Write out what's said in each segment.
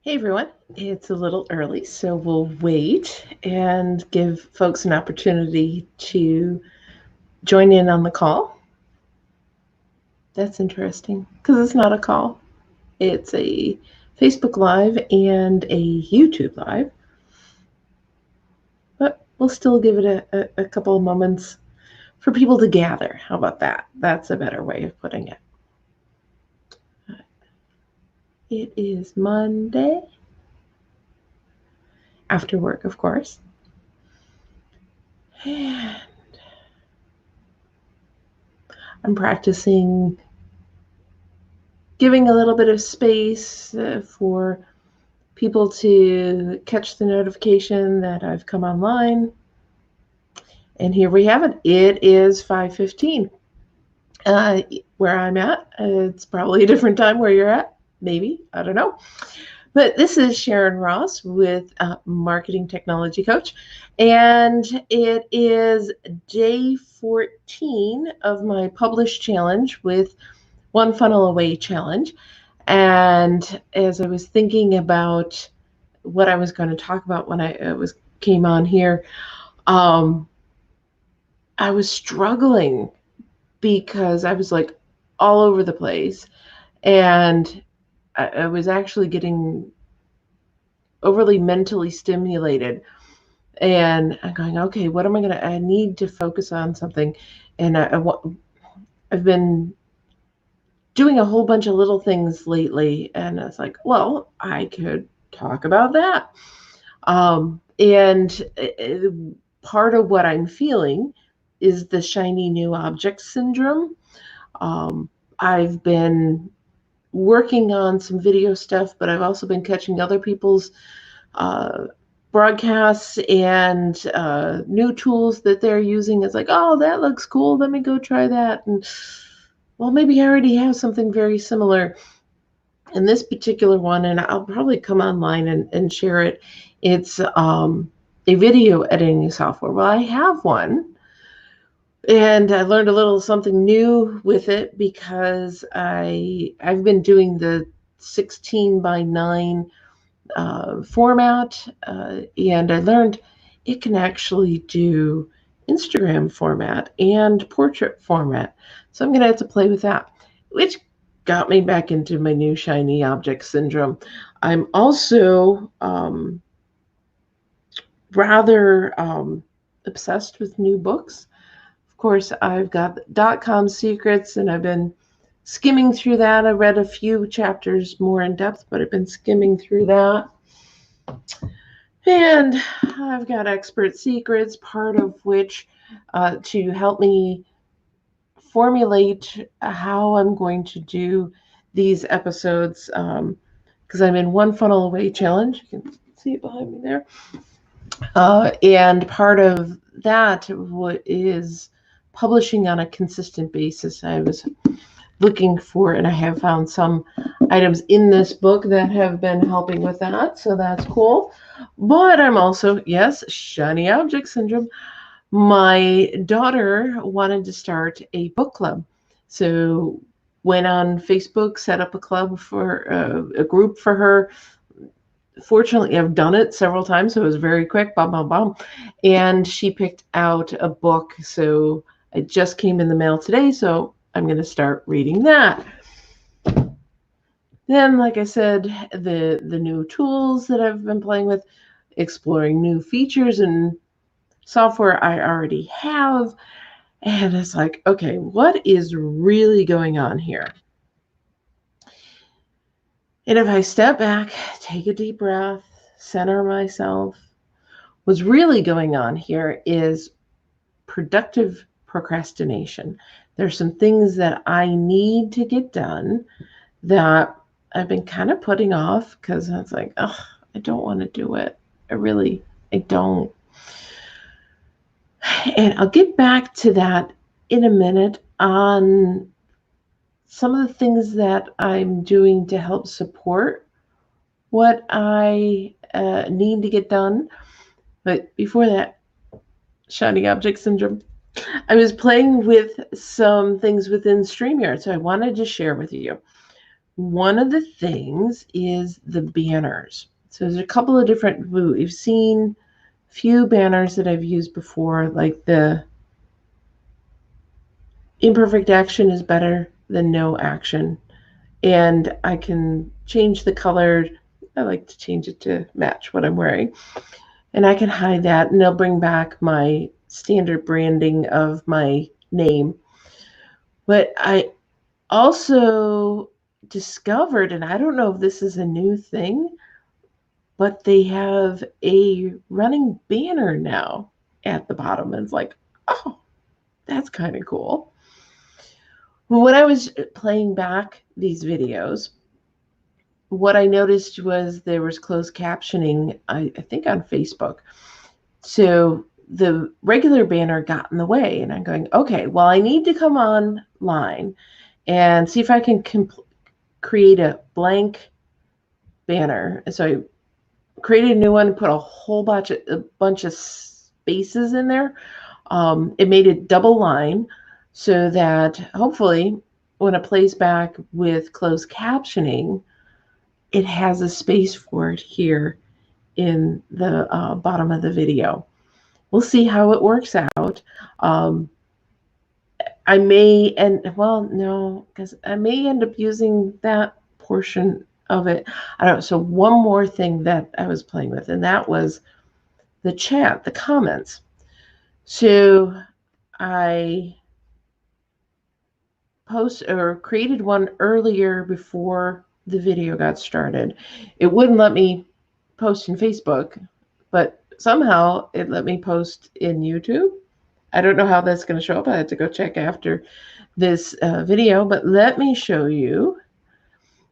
Hey everyone, it's a little early, so we'll wait and give folks an opportunity to join in on the call. That's interesting because it's not a call, it's a Facebook Live and a YouTube Live, but we'll still give it a couple of moments for people to gather. How about that? That's a better way of putting it. It is Monday, after work, of course. And I'm practicing giving a little bit of space for people to catch the notification that I've come online. And here we have it. It is 5:15. Where I'm at, it's probably a different time where you're at. Maybe, I don't know. But this is Sharon Ross with Marketing Technology Coach. And it is day 14 of my published challenge with One Funnel Away challenge. And as I was thinking about what I was going to talk about when I came on here, I was struggling because I was like all over the place, and I was actually getting overly mentally stimulated. And I'm going, okay, what am I going to? I need to focus on something, and I've been doing a whole bunch of little things lately, and I was like, well, I could talk about that. And part of what I'm feeling is the shiny new object syndrome. I've been working on some video stuff, but I've also been catching other people's broadcasts and new tools that they're using. It's like, oh, that looks cool. Let me go try that. And well, maybe I already have something very similar in this particular one, and I'll probably come online and share it. It's a video editing software. Well, I have one, and I learned a little something new with it because I've been doing the 16 by 9 format, and I learned it can actually do Instagram format and portrait format. So I'm going to have to play with that, which got me back into my new shiny object syndrome. I'm also rather obsessed with new books. Of course, I've got .com Secrets, and I've been skimming through that. I read a few chapters more in depth, but I've been skimming through that. And I've got Expert Secrets, part of which to help me formulate how I'm going to do these episodes, because I'm in One Funnel Away challenge. You can see it behind me there. And part of that is publishing on a consistent basis. I was looking for, and I have found some items in this book that have been helping with that, so that's cool. But I'm also, yes, shiny object syndrome. My daughter wanted to start a book club, so went on Facebook, set up a club for a group for her. Fortunately, I've done it several times, so it was very quick, bam, bam, bam. And she picked out a book, so it just came in the mail today, so I'm going to start reading that. Then, like I said, the new tools that I've been playing with, exploring new features and software I already have. And it's like, okay, what is really going on here? And if I step back, take a deep breath, center myself, what's really going on here is productive procrastination. There's some things that I need to get done that I've been kind of putting off because it's like, oh, I don't want to do it. I don't. And I'll get back to that in a minute on some of the things that I'm doing to help support what I need to get done. But before that, shiny object syndrome. I was playing with some things within StreamYard, so I wanted to share with you. one of the things is the banners. So there's a couple of different, we've seen few banners that I've used before, like the imperfect action is better than no action. And I can change the color. I like to change it to match what I'm wearing. And I can hide that, and they'll bring back my standard branding of my name. But I also discovered, and I don't know if this is a new thing, but they have a running banner now at the bottom. And it's like, oh, that's kind of cool. When I was playing back these videos, what I noticed was there was closed captioning, I think on Facebook. So the regular banner got in the way, and I'm going, okay, well, I need to come online and see if I can create a blank banner. So I created a new one and put a whole bunch of spaces in there. It made it double line so that hopefully when it plays back with closed captioning, it has a space for it here in the bottom of the video. We'll see how it works out. I may because I may end up using that portion of it. I don't know. So one more thing that I was playing with, and that was the chat, the comments. So I created one earlier before the video got started. It wouldn't let me post in Facebook, but somehow it let me post in YouTube. I don't know how that's going to show up. I had to go check after this video, but let me show you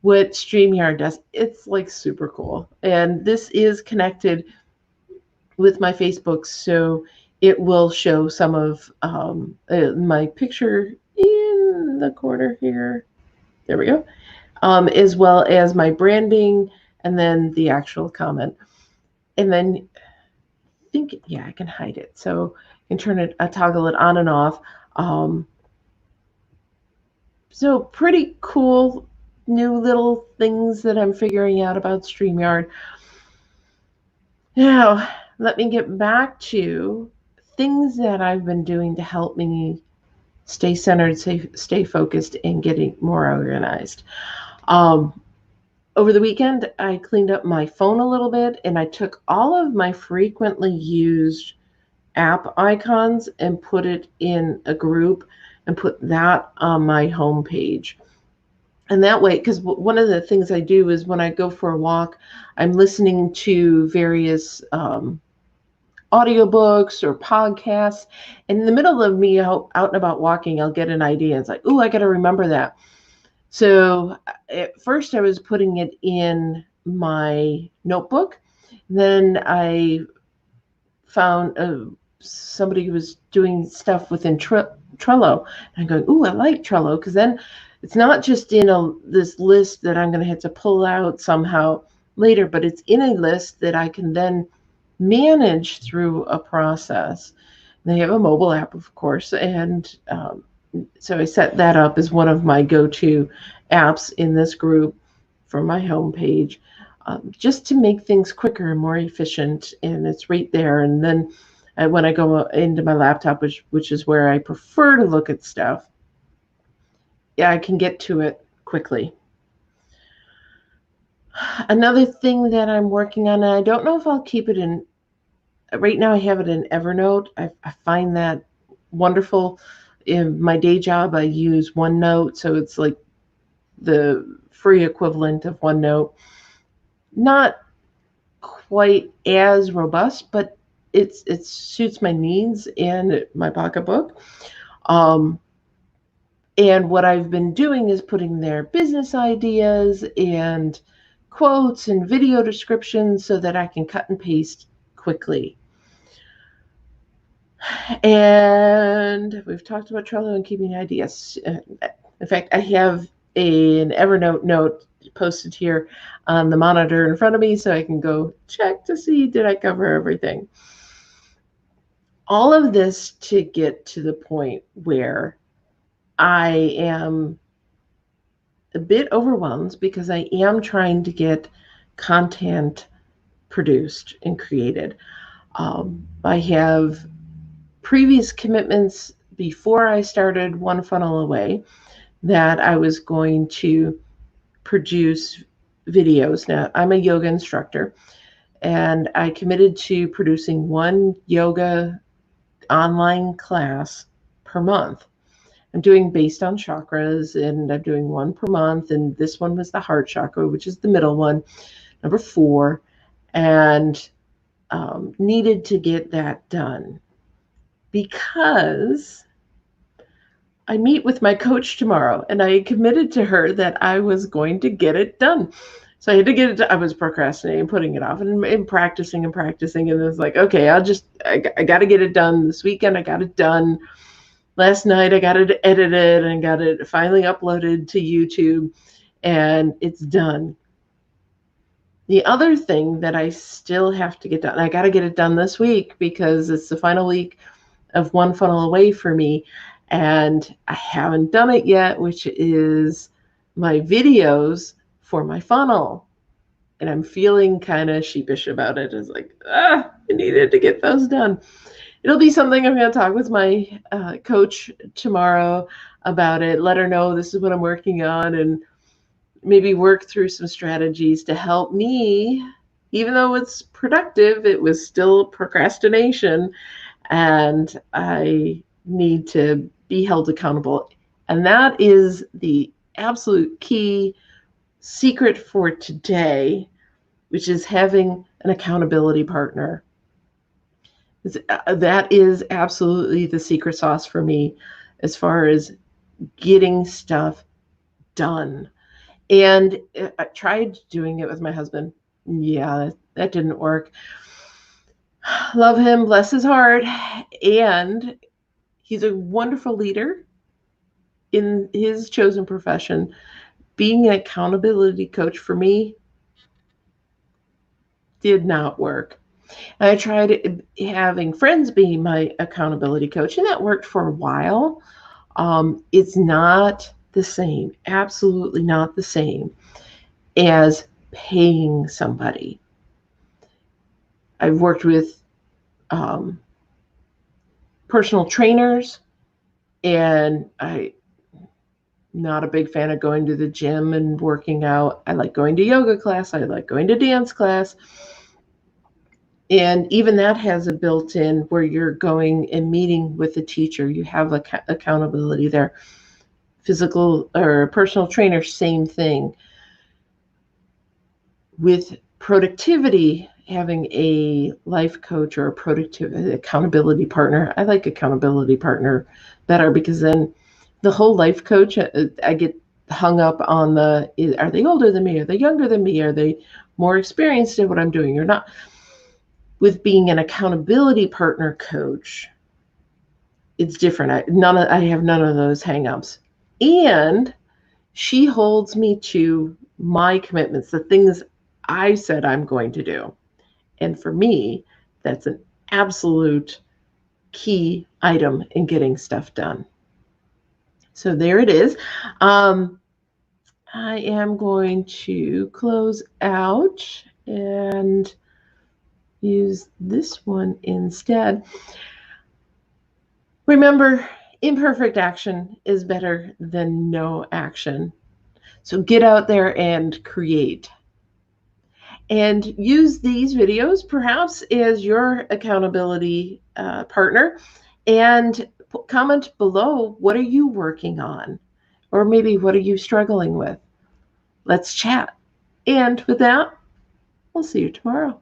what StreamYard does. It's like super cool. And this is connected with my Facebook, so it will show some of my picture in the corner here. There we go. As well as my branding and then the actual comment. And then I can hide it. So I can toggle it on and off. So pretty cool new little things that I'm figuring out about StreamYard. Now, let me get back to things that I've been doing to help me stay centered, stay focused, and getting more organized. Over the weekend, I cleaned up my phone a little bit, and I took all of my frequently used app icons and put it in a group and put that on my home page. And that way, because one of the things I do is when I go for a walk, I'm listening to various audiobooks or podcasts. And in the middle of me out and about walking, I'll get an idea. It's like, oh, I got to remember that. So at first I was putting it in my notebook. Then I found somebody who was doing stuff within Trello. And I'm going, oh, I like Trello, because then it's not just in this list that I'm going to have to pull out somehow later, but it's in a list that I can then manage through a process. They have a mobile app, of course, and so I set that up as one of my go-to apps in this group for my homepage, just to make things quicker and more efficient. And it's right there. And then when I go into my laptop, which is where I prefer to look at stuff, I can get to it quickly. Another thing that I'm working on, and I don't know if I'll keep it in, right now I have it in Evernote. I find that wonderful. In my day job, I use OneNote, so it's like the free equivalent of OneNote. Not quite as robust, but it suits my needs and my pocketbook. And what I've been doing is putting their business ideas and quotes and video descriptions so that I can cut and paste quickly. And we've talked about Trello and keeping ideas. In fact, I have an Evernote note posted here on the monitor in front of me so I can go check to see, did I cover everything? All of this to get to the point where I am a bit overwhelmed because I am trying to get content produced and created. I have previous commitments before I started One Funnel Away that I was going to produce videos. Now, I'm a yoga instructor, and I committed to producing one yoga online class per month. I'm doing based on chakras, and I'm doing one per month. And this one was the heart chakra, which is the middle one, number 4, and needed to get that done because I meet with my coach tomorrow, and I committed to her that I was going to get it done. So I had to get it done. I was procrastinating, putting it off, and practicing and practicing. And it was like, okay, I got to get it done this weekend. I got it done. Last night, I got it edited and got it finally uploaded to YouTube, and it's done. The other thing that I still have to get done, I got to get it done this week because it's the final week of One Funnel Away for me, and I haven't done it yet, which is my videos for my funnel. And I'm feeling kind of sheepish about it. It's like, I needed to get those done. It'll be something I'm going to talk with my coach tomorrow about it, let her know this is what I'm working on, and maybe work through some strategies to help me. Even though it's productive, it was still procrastination, and I need to be held accountable. And that is the absolute key secret for today, which is having an accountability partner. That is absolutely the secret sauce for me as far as getting stuff done. And I tried doing it with my husband. Yeah, that didn't work. Love him, bless his heart. And he's a wonderful leader in his chosen profession. Being an accountability coach for me did not work. And I tried having friends be my accountability coach, and that worked for a while. It's not the same, absolutely not the same as paying somebody. I've worked with personal trainers, and I'm not a big fan of going to the gym and working out. I like going to yoga class. I like going to dance class. And even that has a built-in where you're going and meeting with the teacher. You have accountability there. Physical or personal trainer, same thing. With productivity, having a life coach or a productivity accountability partner. I like accountability partner better because then the whole life coach, I get hung up on are they older than me? Are they younger than me? Are they more experienced in what I'm doing or not? With being an accountability partner coach, it's different. I have none of those hang-ups. And she holds me to my commitments, the things I said I'm going to do. And for me, that's an absolute key item in getting stuff done. So there it is. I am going to close out and use this one instead. Remember, imperfect action is better than no action. So get out there and create. And use these videos perhaps as your accountability partner. And comment below, what are you working on? Or maybe what are you struggling with? Let's chat. And with that, we'll see you tomorrow.